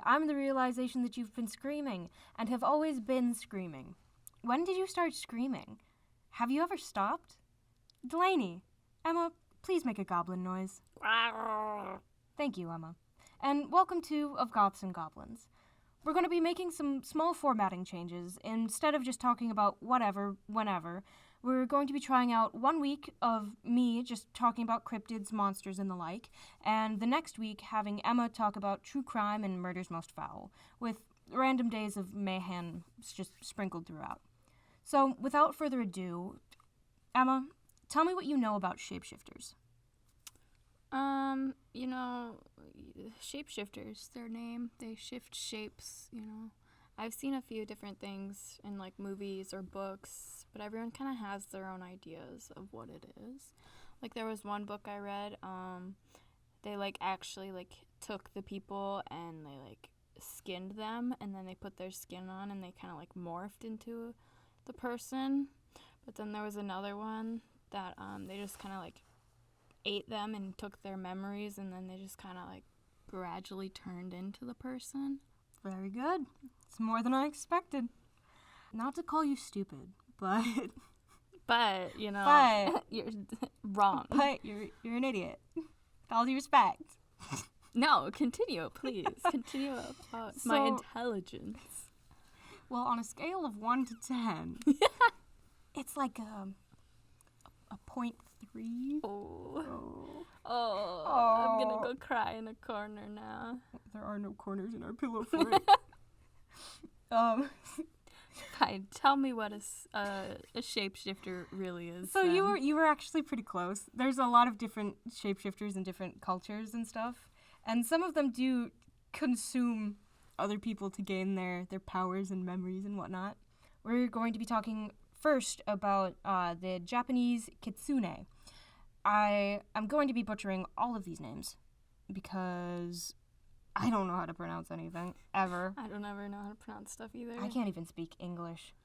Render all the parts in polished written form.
I'm the realization that you've been screaming, and have always been screaming. When did you start screaming? Have you ever stopped? Delaney, Emma, please make a goblin noise. Thank you, Emma. And welcome to Of Goths and Goblins. We're going to be making some small formatting changes. Instead of just talking about whatever, whenever, we're going to be trying out 1 week of me just talking about cryptids, monsters, and the like, and the next week having Emma talk about true crime and murders most foul, with random days of mayhem just sprinkled throughout. So, without further ado, Emma, tell me what you know about shapeshifters. Shapeshifters, their name. They shift shapes, I've seen a few different things in, movies or books, but everyone kind of has their own ideas of what it is. There was one book I read, they, actually, took the people and they, skinned them, and then they put their skin on and they kind of, morphed into the person. But then there was another one that they just kind of, ate them and took their memories, and then they just kind of, gradually turned into the person. Very good. It's more than I expected. Not to call you stupid, but... But, But... you're wrong. But you're an idiot. With all due respect. No, continue, please. Continue about my intelligence. Well, on a scale of 1 to 10, it's like a 0.3. Oh, I'm gonna go cry in a corner now. There are no corners in our pillow fort. Fine. Tell me what a shapeshifter really is. So you were actually pretty close. There's a lot of different shapeshifters in different cultures and stuff, and some of them do consume other people to gain their powers and memories and whatnot. We're going to be talking first about the Japanese kitsune. I'm going to be butchering all of these names because I don't know how to pronounce anything, ever. I don't ever know how to pronounce stuff either. I can't even speak English.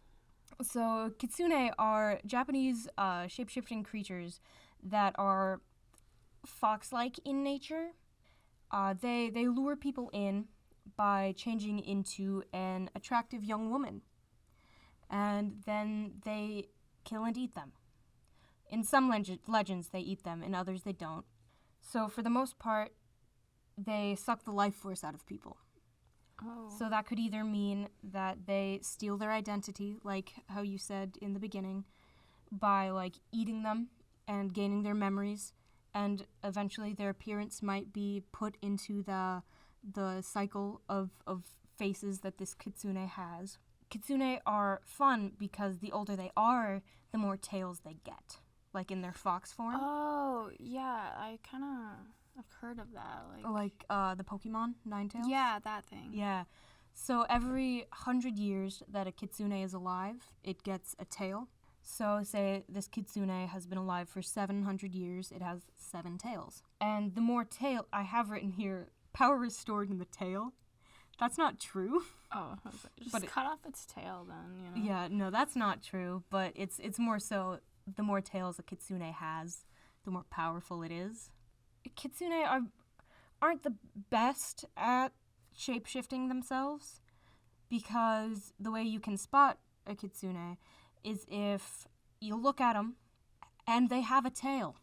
So kitsune are Japanese shape-shifting creatures that are fox-like in nature. They lure people in by changing into an attractive young woman, and then they kill and eat them. In some legends, they eat them. In others, they don't. So, for the most part, they suck the life force out of people. Oh. So that could either mean that they steal their identity, like how you said in the beginning, by, eating them and gaining their memories, and eventually their appearance might be put into the cycle of faces that this kitsune has. Kitsune are fun because the older they are, the more tails they get, like in their fox form. Oh, yeah, I've heard of that. The Pokemon, Ninetales? Yeah, that thing. Yeah. So every 100 years that a kitsune is alive, it gets a tail. So say this kitsune has been alive for 700 years, it has 7 tails. And the more tail, I have written here, power is stored in the tail. That's not true. Oh, just cut off its tail then, Yeah, no, that's not true, but it's more so the more tails a kitsune has, the more powerful it is. Kitsune aren't the best at shape-shifting themselves, because the way you can spot a kitsune is if you look at them and they have a tail.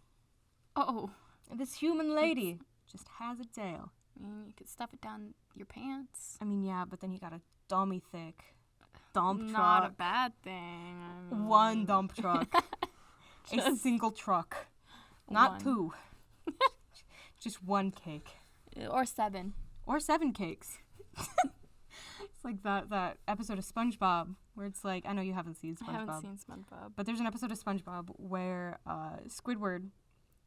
Oh. This human lady just has a tail. You could stuff it down your pants. Yeah, but then you got a dummy thick dump truck. Not a bad thing. One dump truck. A single truck. Not 2. Just 1 cake. Or 7. Or 7 cakes. It's like that episode of SpongeBob where it's like, I know you haven't seen SpongeBob. I haven't seen SpongeBob. But there's an episode of SpongeBob where Squidward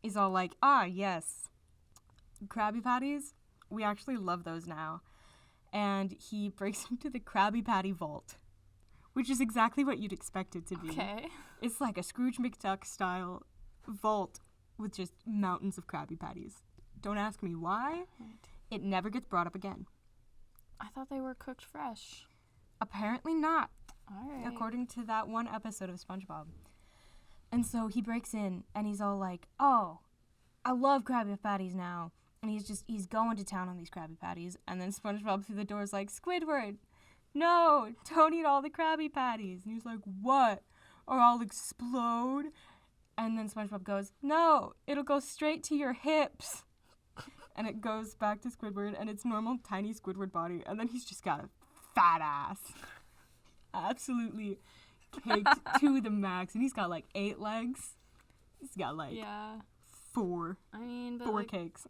is all like, yes, Krabby Patties, we actually love those now. And he breaks into the Krabby Patty vault, which is exactly what you'd expect it to be. Okay. It's like a Scrooge McDuck style vault with just mountains of Krabby Patties. Don't ask me why. Right. It never gets brought up again. I thought they were cooked fresh. Apparently not. All right. According to that one episode of SpongeBob. And so he breaks in and he's all like, oh, I love Krabby Patties now. And he's going to town on these Krabby Patties. And then SpongeBob through the door is like, Squidward, no, don't eat all the Krabby Patties. And he's like, what? Or I'll explode. And then SpongeBob goes, no, it'll go straight to your hips. And it goes back to Squidward, and it's normal, tiny Squidward body. And then he's just got a fat ass. Absolutely caked to the max. And he's got like 8 legs. He's got like 4. I mean, but 4 like, cakes.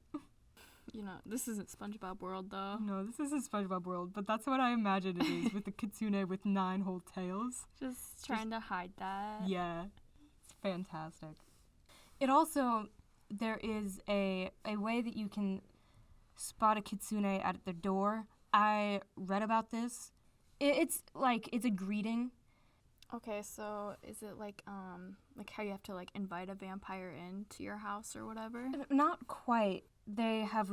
You know, this isn't SpongeBob World, though. No, this isn't SpongeBob World, but that's what I imagine it is with the kitsune with 9 whole tails. Just trying to hide that. Yeah, it's fantastic. It also, there is a way that you can spot a kitsune at their door. I read about this. It's a greeting. Okay, so is it like how you have to like invite a vampire into your house or whatever? Not quite. They have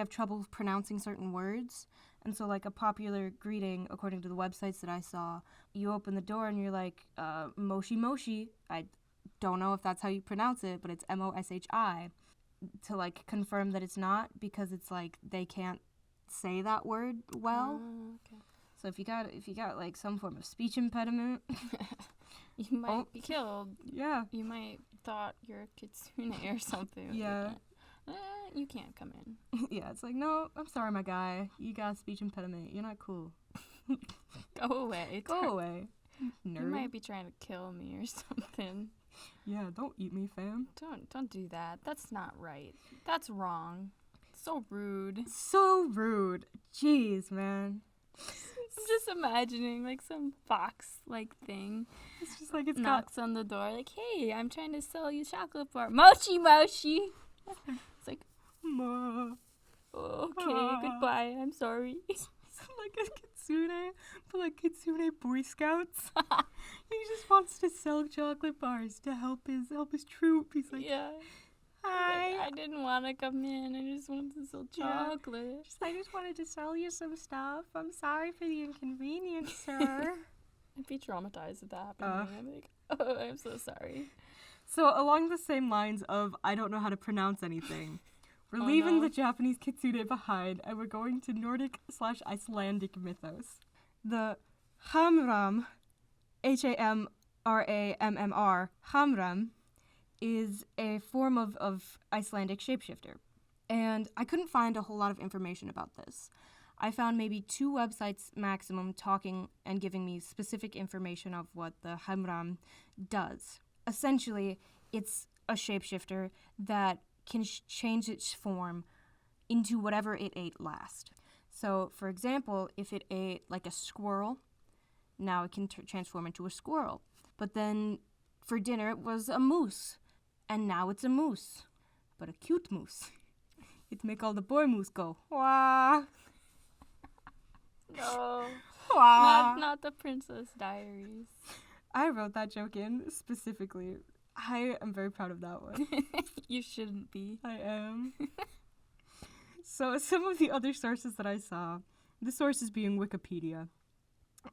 trouble pronouncing certain words. And so like a popular greeting, according to the websites that I saw, you open the door and you're like, Moshi Moshi. I don't know if that's how you pronounce it, but it's M-O-S-H-I. To like confirm that it's not, because it's like they can't say that word well. Okay. So if you got like some form of speech impediment, you might be killed. Yeah. You might thought you're a kitsune or something. Yeah. You can't come in. Yeah, it's like, no, I'm sorry, my guy. You got a speech impediment. You're not cool. Go away. Go away. Nerd. You might be trying to kill me or something. Yeah, don't eat me, fam. Don't do that. That's not right. That's wrong. So rude. So rude. Jeez, man. I'm just imagining like some fox like thing. It's just like it's knocks on the door like, hey, I'm trying to sell you chocolate bar. Mochi Mochi. It's like, Ma. okay, goodbye. I'm sorry. Like a kitsune, but like kitsune Boy Scouts. He just wants to sell chocolate bars to help his troop. He's like, yeah. hi. I didn't want to come in. I just wanted to sell chocolate. I just wanted to sell you some stuff. I'm sorry for the inconvenience, sir. I'd be traumatized if that happened to me. I'm like, oh, I'm so sorry. So along the same lines of I don't know how to pronounce anything, we're leaving the Japanese kitsune behind, and we're going to Nordic/Icelandic mythos. The Hamram, Hamrammr, Hamram, is a form of Icelandic shapeshifter. And I couldn't find a whole lot of information about this. I found maybe 2 websites maximum talking and giving me specific information of what the Hamram does. Essentially, it's a shapeshifter that can change its form into whatever it ate last. So, for example, if it ate like a squirrel, now it can transform into a squirrel. But then for dinner it was a moose, and now it's a moose, but a cute moose. It make all the boy moose go, wah. No. Wah. Not the Princess Diaries. I wrote that joke in specifically. I am very proud of that one. You shouldn't be. I am. So some of the other sources that I saw, the sources being Wikipedia,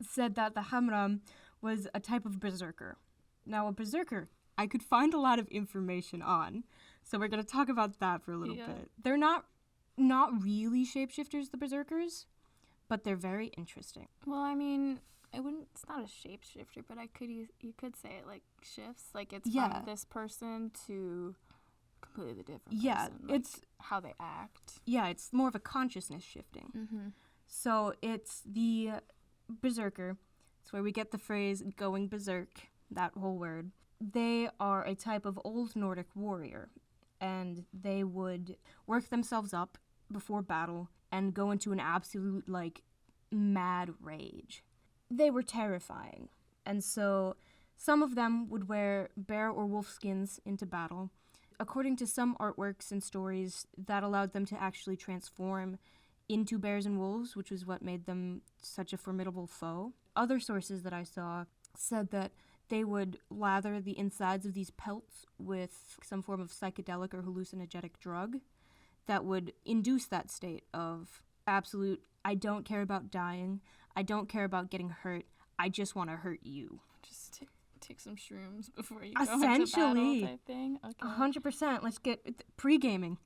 said that the Hamram was a type of berserker. Now, a berserker, I could find a lot of information on, so we're going to talk about that for a little bit. They're not really shapeshifters, the berserkers, but they're very interesting. Well, I mean, it's not a shapeshifter, but you could say it like shifts, like it's from this person to completely different person. Like it's how they act. Yeah, it's more of a consciousness shifting. Mm-hmm. So it's the berserker. It's where we get the phrase going berserk, that whole word. They are a type of old Nordic warrior, and they would work themselves up before battle and go into an absolute, like, mad rage. They were terrifying, and so some of them would wear bear or wolf skins into battle. According to some artworks and stories, that allowed them to actually transform into bears and wolves, which was what made them such a formidable foe. Other sources that I saw said that they would lather the insides of these pelts with some form of psychedelic or hallucinogenic drug that would induce that state of absolute, I don't care about dying, I don't care about getting hurt, I just want to hurt you. Just take some shrooms before you go into Essentially, battle type thing. Okay. 100%. Let's get pre-gaming.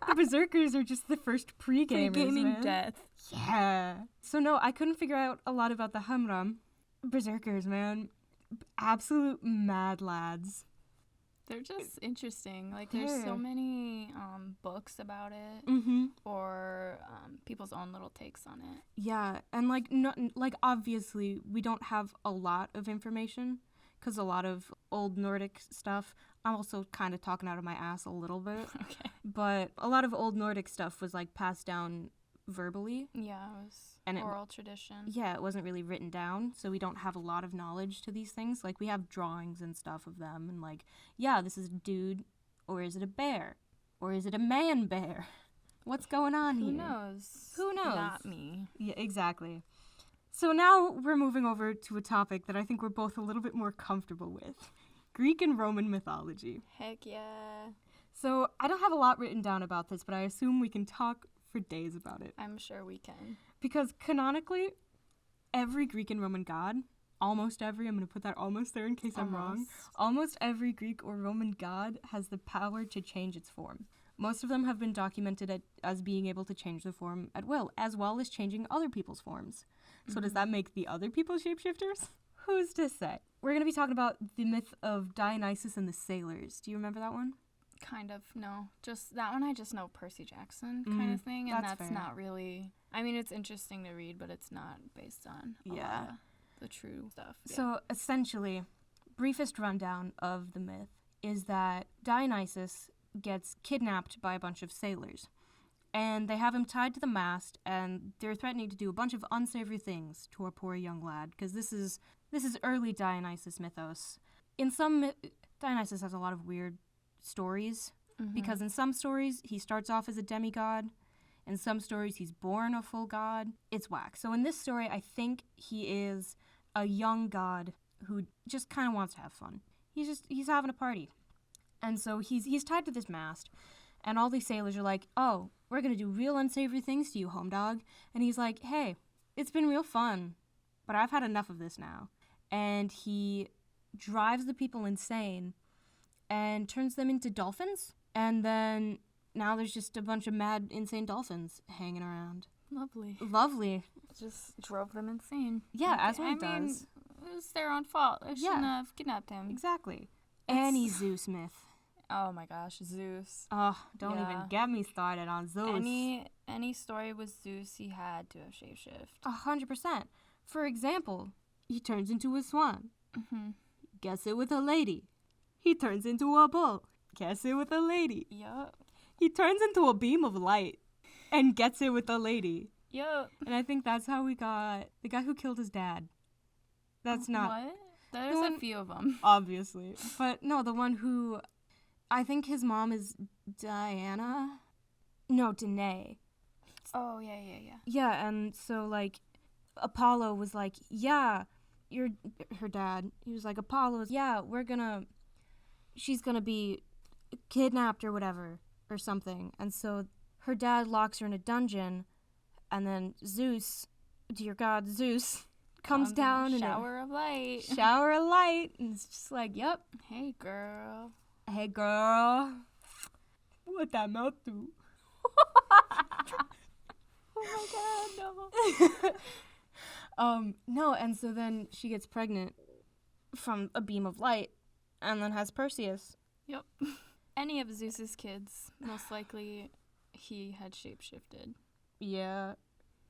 The berserkers are just the first pre-gamers, Pre-gaming man. death. Yeah. So no, I couldn't figure out a lot about the Hamram. Berserkers, man. Absolute mad lads. They're just interesting. Like, there's so Yeah. many books about it, Mm-hmm. or people's own little takes on it. Yeah, and like obviously we don't have a lot of information because a lot of old Nordic stuff. I'm also kind of talking out of my ass a little bit, Okay. but a lot of old Nordic stuff was like passed down verbally. Yeah, it was And it- oral tradition. Yeah, it wasn't really written down, so we don't have a lot of knowledge to these things. Like we have drawings and stuff of them, and like, yeah, this is a dude, or is it a bear, or is it a man bear? What's going on Who here? knows? Who knows? Not me. Yeah, exactly. So now we're moving over to a topic that I think we're both a little bit more comfortable with. Greek and Roman mythology. Heck yeah. So I don't have a lot written down about this, but I assume we can talk for days about it. I'm sure we can. Because canonically, every Greek and Roman god, almost every, I'm going to put that almost there in case I'm wrong, almost every Greek or Roman god has the power to change its form. Most of them have been documented as being able to change the form at will, as well as changing other people's forms. So does that make the other people shapeshifters? Who's to say? We're going to be talking about the myth of Dionysus and the sailors. Do you remember that one? Kind of, no. Just that one I just know Percy Jackson kind of thing, and that's that's fair. not really... I mean, it's interesting to read, but it's not based on a lot of the true stuff. Yeah. So essentially, briefest rundown of the myth is that Dionysus gets kidnapped by a bunch of sailors. And they have him tied to the mast, and they're threatening to do a bunch of unsavory things to our poor young lad, because this is early Dionysus mythos. In some, Dionysus has a lot of weird stories, because in some stories, he starts off as a demigod. In some stories, he's born a full god. It's whack. So in this story, I think he is a young god who just kind of wants to have fun. He's having a party. And so he's tied to this mast, and all these sailors are like, oh, we're going to do real unsavory things to you, home dog. And he's like, hey, it's been real fun, but I've had enough of this now. And he drives the people insane and turns them into dolphins. And then now there's just a bunch of mad, insane dolphins hanging around. Lovely. Lovely. Just drove them insane. Yeah, as I one mean, does. it was their own fault. They shouldn't Yeah. have kidnapped him. Exactly. Any Zeus myth. Oh my gosh, Zeus. Oh, don't even Yeah. get me started on Zeus. Any story with Zeus, he had to have shapeshift. 100%. For example, he turns into a swan. Gets it with a lady. He turns into a bull. Gets it with a lady. Yup. He turns into a beam of light and gets it with a lady. Yup. And I think that's how we got the guy who killed his dad. That's not What? There's one- a few of them. obviously. But no, the one who I think his mom is Diana. No, Danae. Oh, yeah. Yeah, and so like Apollo was like, yeah, you're her dad. He was like, Apollo, yeah, she's gonna be kidnapped or whatever or something. And so her dad locks her in a dungeon, and then Zeus, dear God, Zeus comes down in shower of light. a shower of light, and it's just like, yep, Hey, girl. hey girl, what that mouth do? Oh my God, no. No, and so then she gets pregnant from a beam of light, and then has Perseus. Yep. Any of Zeus's kids, most likely he had shapeshifted. Yeah.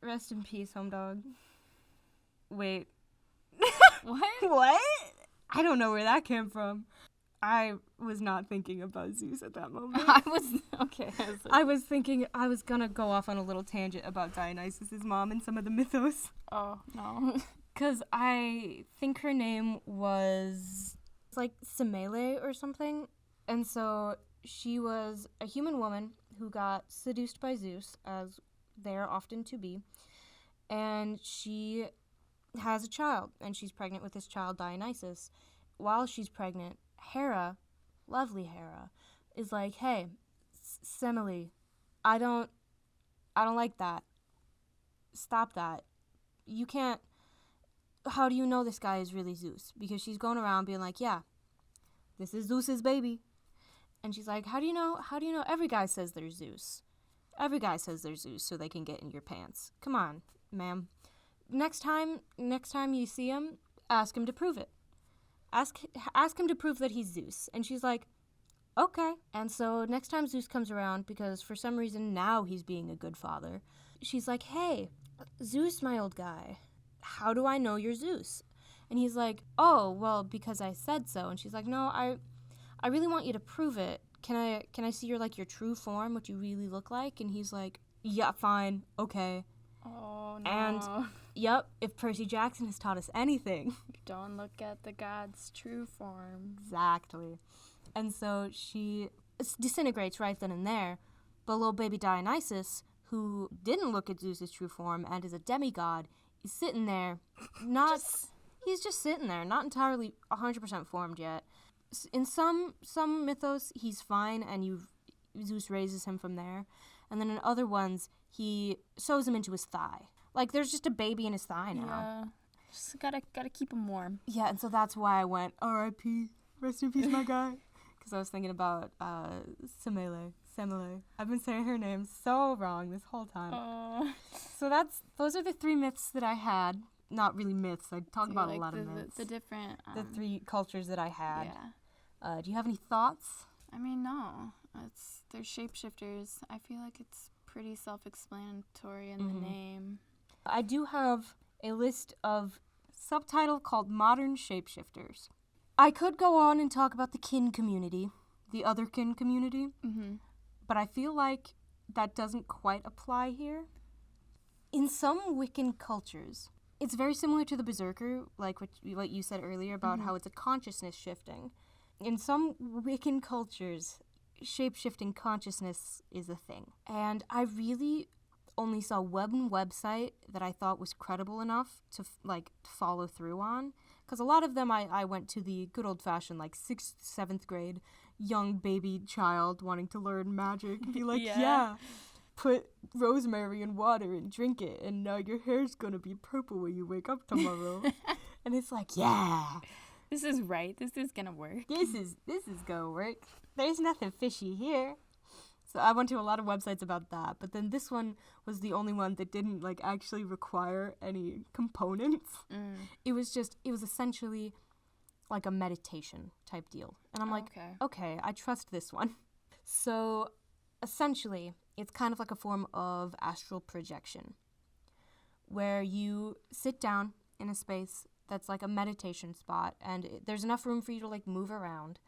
Rest in peace, home dog. Wait. What? What? I don't know where that came from. I was not thinking about Zeus at that moment. I was okay. I was thinking I was gonna go off on a little tangent about Dionysus' mom and some of the mythos. Oh no. Because I think her name was like Semele or something. And so she was a human woman who got seduced by Zeus, as they are often to be. And she has a child, and she's pregnant with this child, Dionysus. While she's pregnant, Hera, lovely Hera, is like, hey, Semele, I don't like that. Stop that. You can't. How do you know this guy is really Zeus? Because she's going around being like, yeah, this is Zeus's baby. And she's like, how do you know? Every guy says they're Zeus. Every guy says they're Zeus so they can get in your pants. Come on, ma'am. Next time you see him, ask him to prove it. Ask him to prove that he's Zeus. And she's like, okay. And so next time Zeus comes around, because for some reason now he's being a good father, she's like, hey, Zeus, my old guy, how do I know you're Zeus? And he's like, oh, well, because I said so. And she's like, no, I really want you to prove it. Can I see your true form, what you really look like? And he's like, yeah, fine, okay. Oh, no. And, yep, if Percy Jackson has taught us anything. Don't look at the god's true form. Exactly. And so she disintegrates right then and there. But little baby Dionysus, who didn't look at Zeus's true form and is a demigod, is sitting there, he's just sitting there, not entirely 100% formed yet. In some mythos, he's fine, and Zeus raises him from there. And then in other ones, he sews him into his thigh. Like, there's just a baby in his thigh now. Yeah. Just gotta keep him warm. Yeah, and so that's why I went, R.I.P., rest in peace, my guy. Because I was thinking about Semele. I've been saying her name so wrong this whole time. Oh. So those are the 3 myths that I had. Not really myths. I talk about a lot of myths. The different... the 3 cultures that I had. Yeah. Do you have any thoughts? I mean, no. They're shapeshifters. I feel like it's pretty self-explanatory in the name. I do have a list of subtitle called Modern Shapeshifters. I could go on and talk about the kin community, the other kin community, but I feel like that doesn't quite apply here. In some Wiccan cultures, it's very similar to the Berserker, like what you said earlier about how it's a consciousness shifting. In some Wiccan cultures, shape-shifting consciousness is a thing. And I really only saw one website that I thought was credible enough to follow through on. Because a lot of them I went to the good old-fashioned 6th, 7th grade young baby child wanting to learn magic. Be like, yeah, put rosemary in water and drink it, and now your hair's gonna be purple when you wake up tomorrow. And it's like, yeah. This is right. This is gonna work. This is gonna work. There's nothing fishy here. So I went to a lot of websites about that, but then this one was the only one that didn't actually require any components. It was essentially like a meditation type deal. And I'm okay, I trust this one. So essentially, it's kind of like a form of astral projection where you sit down in a space that's like a meditation spot, and there's enough room for you to move around.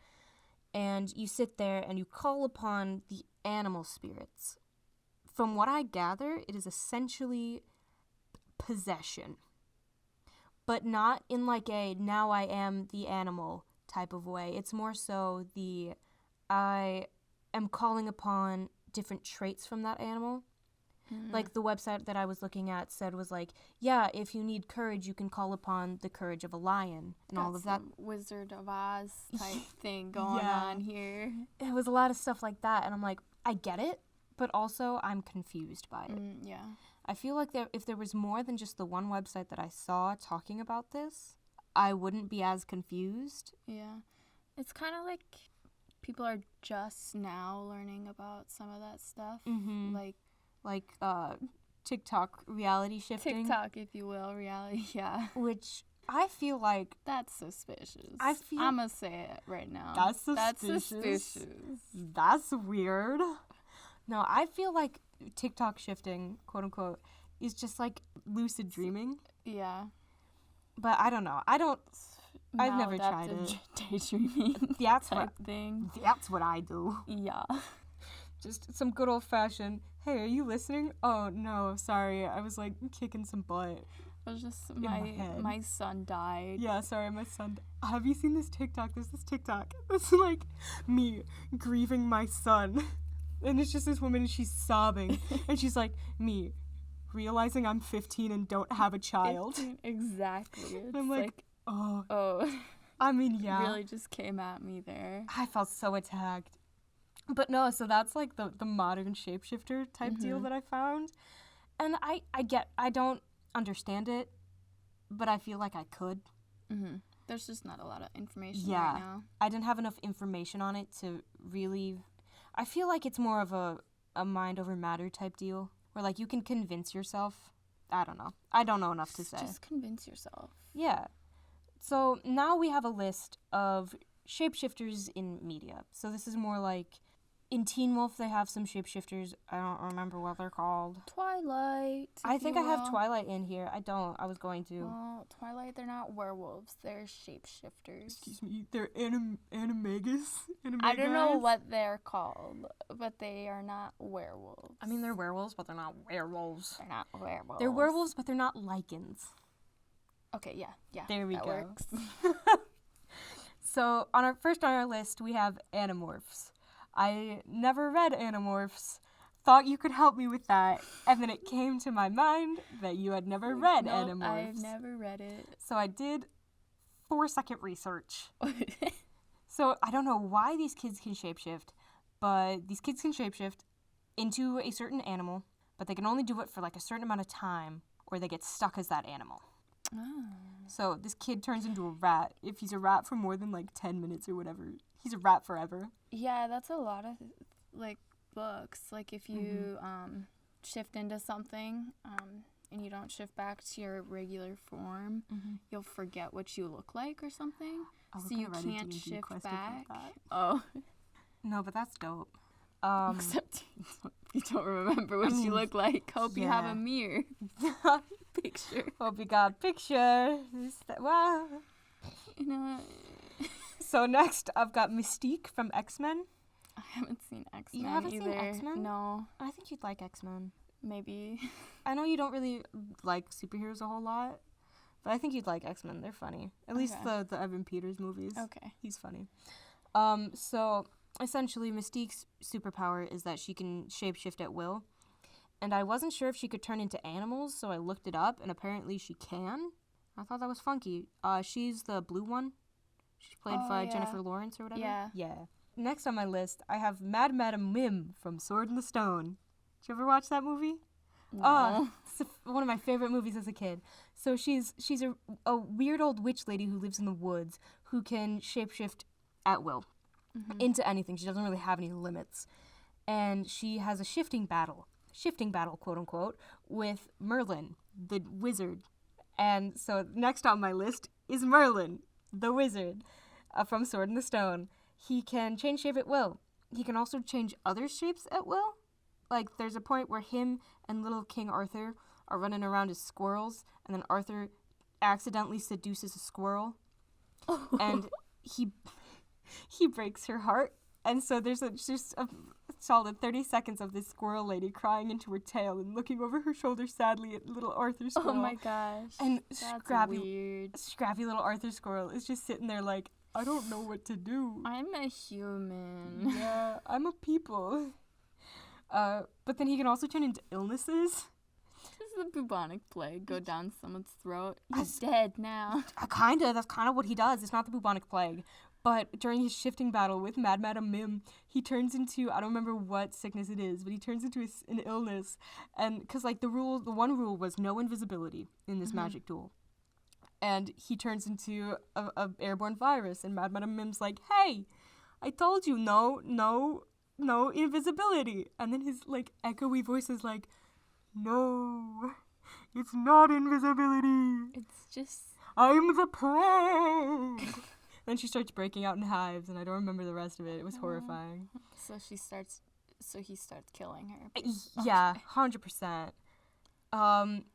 And you sit there and you call upon the animal spirits. From what I gather, it is essentially possession. But not in a now I am the animal type of way. It's more so I am calling upon different traits from that animal. Like the website that I was looking at said was if you need courage, you can call upon the courage of a lion and all of that. Wizard of Oz type thing going on here. It was a lot of stuff like that, and I'm like, I get it, but also I'm confused by it. Yeah. I feel like if there was more than just the one website that I saw talking about this, I wouldn't be as confused. Yeah. It's kind of like people are just now learning about some of that stuff. Like TikTok reality shifting. TikTok, if you will, reality, yeah. Which I feel like... That's suspicious. I'm going to say it right now. That's suspicious. That's weird. No, I feel like TikTok shifting, quote unquote, is just lucid dreaming. Yeah. But I don't know. I've never tried it. Daydreaming thing. That's what I do. Yeah. Just some good old-fashioned, hey, are you listening? Oh, no, sorry. I was, kicking some butt. It was just my son died. Yeah, sorry, my son. Have you seen this TikTok? There's this TikTok. It's, me grieving my son. And it's just this woman, and she's sobbing. And she's like, me realizing I'm 15 and don't have a child. 15, exactly. It's and I'm like, oh. I mean, yeah. You really just came at me there. I felt so attacked. But no, so that's the modern shapeshifter type deal that I found. And I don't understand it, but I feel like I could. There's just not a lot of information Yeah. right now. I didn't have enough information on it to really... I feel like it's more of a mind over matter type deal, where, like, you can convince yourself. I don't know. I don't know enough to say. Just convince yourself. Yeah. So now we have a list of shapeshifters in media. So this is more like... In Teen Wolf, they have some shapeshifters. I don't remember what they're called. Twilight. I think I have Twilight in here. I don't. I was going to. Well, Twilight, they're not werewolves. They're shapeshifters. Excuse me. They're animagus? I don't know what they're called, but they are not werewolves. I mean, they're werewolves, but they're not werewolves. They're not werewolves. They're werewolves, but they're not lichens. Okay, yeah. There we that go. Works. So, on our list, we have Animorphs. I never read Animorphs. Thought you could help me with that. And then it came to my mind that you had never read Animorphs. I've never read it. So I did 4-second research. So I don't know why these kids can shapeshift, but these kids can shapeshift into a certain animal, but they can only do it for like a certain amount of time, or they get stuck as that animal. Oh. So this kid turns into a rat. If he's a rat for more than like 10 minutes or whatever, he's a rat forever. Yeah, that's a lot of like books. Like if you shift into something and you don't shift back to your regular form, you'll forget what you look like or something. So you can't shift back. Oh. No, but that's dope. Except you don't remember what you look like. Hope you have a mirror picture. Hope you got a picture. Wow. You know. So next, I've got Mystique from X-Men. I haven't seen X-Men You haven't either. seen X-Men? No. I think you'd like X-Men. Maybe. I know you don't really like superheroes a whole lot, but I think you'd like X-Men. They're funny. At least the Evan Peters movies. Okay. He's funny. So essentially, Mystique's superpower is that she can shapeshift at will. And I wasn't sure if she could turn into animals, so I looked it up, and apparently she can. I thought that was funky. She's the blue one. She's played by Jennifer Lawrence or whatever. Yeah. Next on my list, I have Mad Madam Mim from Sword in the Stone. Did you ever watch that movie? No. It's one of my favorite movies as a kid. So she's a weird old witch lady who lives in the woods who can shapeshift at will into anything. She doesn't really have any limits. And she has a shifting battle, quote unquote, with Merlin, the wizard. And so next on my list is Merlin, the wizard from Sword in the Stone. He can change shape at will. He can also change other shapes at will. Like, there's a point where him and little King Arthur are running around as squirrels, and then Arthur accidentally seduces a squirrel, and he breaks her heart. And so there's just a solid 30 seconds of this squirrel lady crying into her tail and looking over her shoulder sadly at little Arthur Squirrel. Oh my gosh. And That's scrappy little Arthur Squirrel is just sitting there like, I don't know what to do. I'm a human. Yeah, I'm a people. But then he can also turn into illnesses. Does the bubonic plague go down someone's throat? He's dead now. That's kind of what he does. It's not the bubonic plague. But during his shifting battle with Mad Madam Mim, he turns into, I don't remember what sickness it is, but he turns into an illness. And because, like, the one rule was no invisibility in this magic duel. And he turns into a airborne virus. And Mad Madam Mim's like, hey, I told you, no invisibility. And then his, like, echoey voice is like, no, it's not invisibility. It's just... I'm the plague. Then she starts breaking out in hives, and I don't remember the rest of it. It was horrifying. So he starts killing her. Yeah, 100%.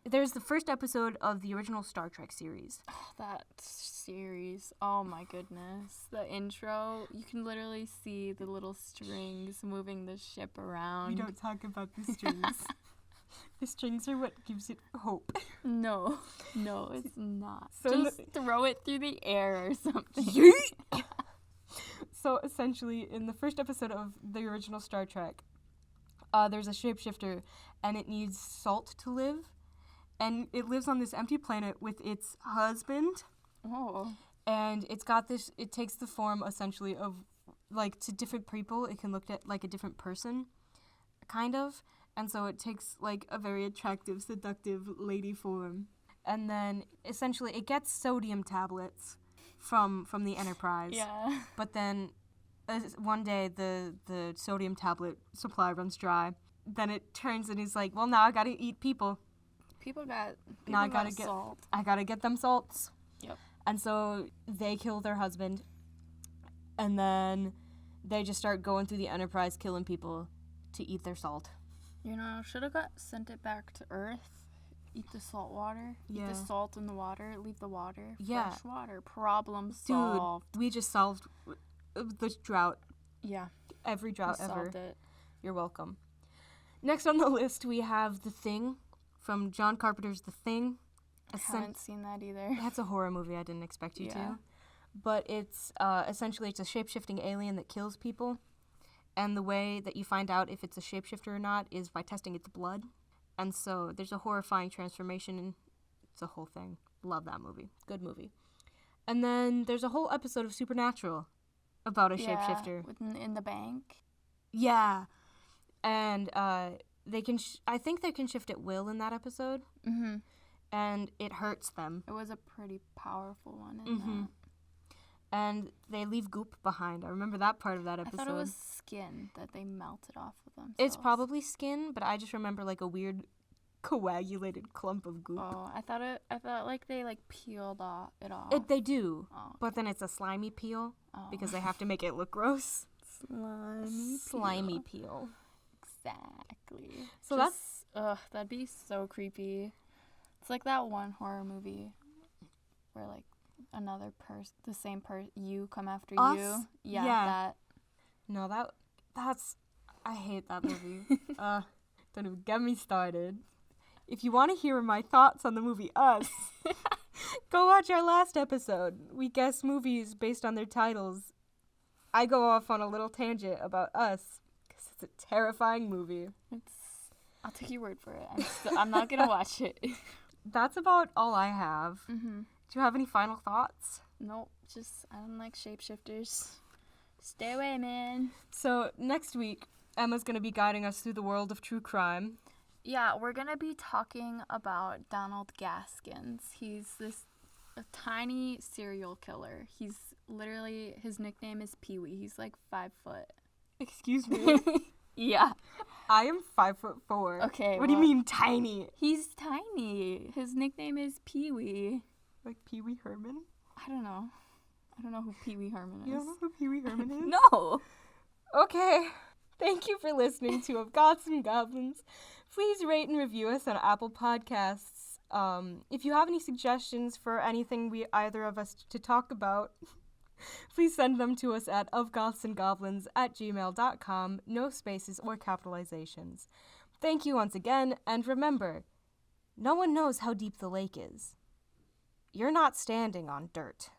There's the first episode of the original Star Trek series. That series, oh my goodness. The intro, you can literally see the little strings moving the ship around. We don't talk about the strings. The strings are what gives it hope. No, it's not. So just throw it through the air or something. So essentially, in the first episode of the original Star Trek, there's a shapeshifter, and it needs salt to live. And it lives on this empty planet with its husband. Oh. And it takes the form, essentially, of, like, to different people, it can look at, like, a different person, kind of. And so it takes, like, a very attractive, seductive lady form. And then, essentially, it gets sodium tablets. from the Enterprise. Yeah. But then one day the sodium tablet supply runs dry. Then it turns and he's like, well, now I gotta eat people. Now I gotta get salt. I gotta get them salts. Yep. And so they kill their husband. And then they just start going through the Enterprise killing people to eat their salt. Should have sent it back to Earth. Eat the salt water. Yeah. Eat the salt in the water. Leave the water. Yeah. Fresh water. Problem solved. Dude, we just solved the drought. Yeah. Every drought we ever. Solved it. You're welcome. Next on the list, we have The Thing from John Carpenter's The Thing. I haven't seen that either. That's a horror movie. I didn't expect you Yeah. to. But it's essentially it's a shape-shifting alien that kills people. And the way that you find out if it's a shapeshifter or not is by testing its blood. And so there's a horrifying transformation, and it's a whole thing. Love that movie. Good movie. And then there's a whole episode of Supernatural about a shapeshifter. In the bank. Yeah. And they can I think they can shift at will in that episode. Mm-hmm. And it hurts them. It was a pretty powerful one in that. And they leave goop behind. I remember that part of that episode. I thought it was skin that they melted off of themselves. It's probably skin, but I just remember like a weird coagulated clump of goop. Oh, I thought like they like peeled it off. They do, Oh. but then it's a slimy peel Oh. because they have to make it look gross. Slimy peel. Exactly. So that'd be so creepy. It's like that one horror movie where like another person, the same person, you come after Us? you. Yeah. That. No, that's I hate that movie. Don't even get me started. If you want to hear my thoughts on the movie Us, go watch our last episode. We guess movies based on their titles. I go off on a little tangent about Us because it's a terrifying movie. I'll take your word for it. I'm not gonna watch it. That's about all I have. Mm-hmm. Do you have any final thoughts? Nope. I don't like shapeshifters. Stay away, man. So next week, Emma's going to be guiding us through the world of true crime. Yeah, we're going to be talking about Donald Gaskins. He's a tiny serial killer. He's literally, his nickname is Pee-wee. He's like 5 foot. Excuse me? Yeah. I am 5'4". Okay. What do you mean tiny? He's tiny. His nickname is Pee-wee. Like Pee-wee Herman? I don't know who Pee-wee Herman is. You don't know who Pee-wee Herman is? No. Okay. Thank you for listening to Of Goths and Goblins. Please rate and review us on Apple Podcasts. If you have any suggestions for anything either of us to talk about, please send them to us at ofgothsandgoblins@gmail.com, no spaces or capitalizations. Thank you once again, and remember, no one knows how deep the lake is. You're not standing on dirt.